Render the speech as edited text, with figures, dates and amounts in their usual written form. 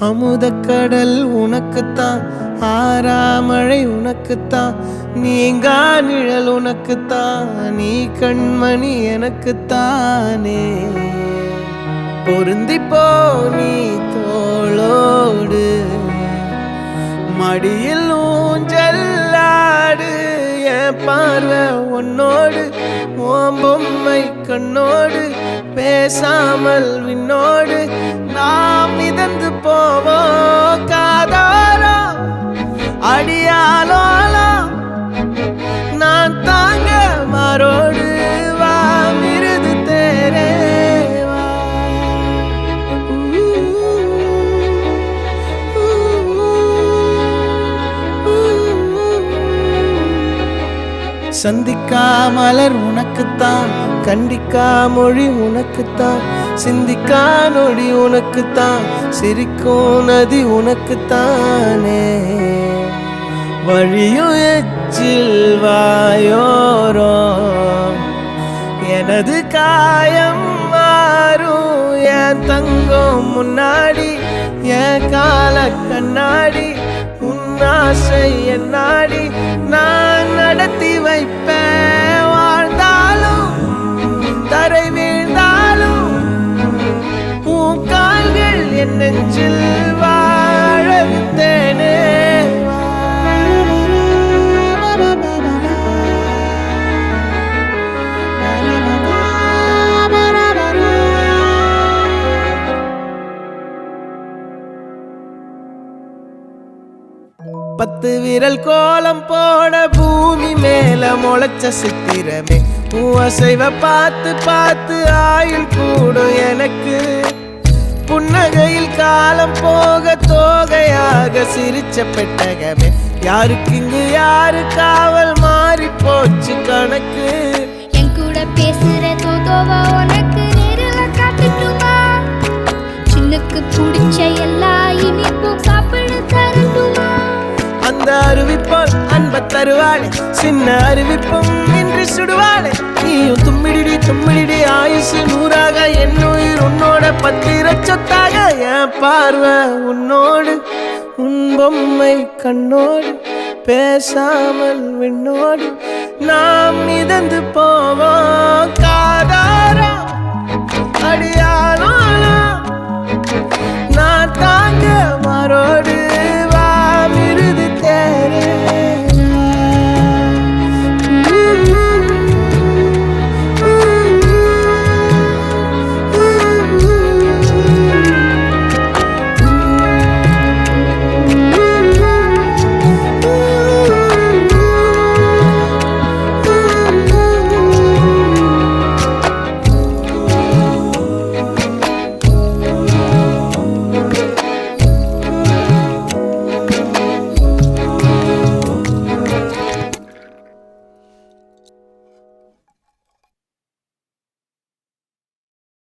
அமுதக்கடல் உனக்குத்தான், ஆறாமழை உனக்குத்தான், நீங்கா நிழல் உனக்குத்தான், நீ கண்மணி எனக்குத்தானே. பொருந்திப்போ நீ தோளோடு, மடியில் ஊஞ்சல்லாடு, என் பார்வை உன்னோடு, ஓம் பொம்மை கண்ணோடு, பேசாமல் விண்ணோடு நாம் மிதந்து போவோம் காதாரோ அடியாலோலோ. நான் தாங்க மாறோடு வா மிருது தேரே வா. சந்திக்கா மலர் உனக்குத்தான், கண்டிக்கா மொழி உனக்குத்தான், சிந்திக்கா நொடி உனக்குத்தான், சிரிக்கும் நதி உனக்குத்தானே. வழியும் எச்சில் வாயோரோ எனது காயம் மாறும், என் தங்கம் முன்னாடி என் கால கண்ணாடி, உன்னாசை என்னாடி நான் நடத்தி வைப்பேன். வாழ்ந்தாலும் தரை வீழ்ந்தாலும் உன் கால்கள் என் நெஞ்சில் வாழ விட்டேனே. பத்து விரல் கோலம் போட பூமி மேல முளைச்ச சித்திரமே, உன் அசைவ பார்த்து பார்த்து ஆயுள் கூடும் எனக்கு. புன்னகையில் காலம் போக தோகையாக சிரிச்ச பெட்டகமே, யாருக்கு இங்கு யாரு காவல் மாறி போச்சு கணக்கு. என் கூட பேசுற தோதோவா உனக்கு நேரில காட்டுட்டுமா, சின்னுக்கு பிடிச்ச எல்லா இனிப்பும் சாப்பிட தரட்டுமா. அந்த அறிவிப்பால் அன்ப தருவாளே, சின்ன அறிவிப்பும் இன்று சுடுவாளே. நீயும் தும்மிடி தும்மிடி ஆயுசு நூறாக, என் உயிர் உன்னோட பத்திர சொத்தாக. என் பார்வை உன்னோடு, உன் பொம்மை கண்ணோடு, பேசாமல் விண்ணோடு நாம் மிதந்து போவோம் காதா.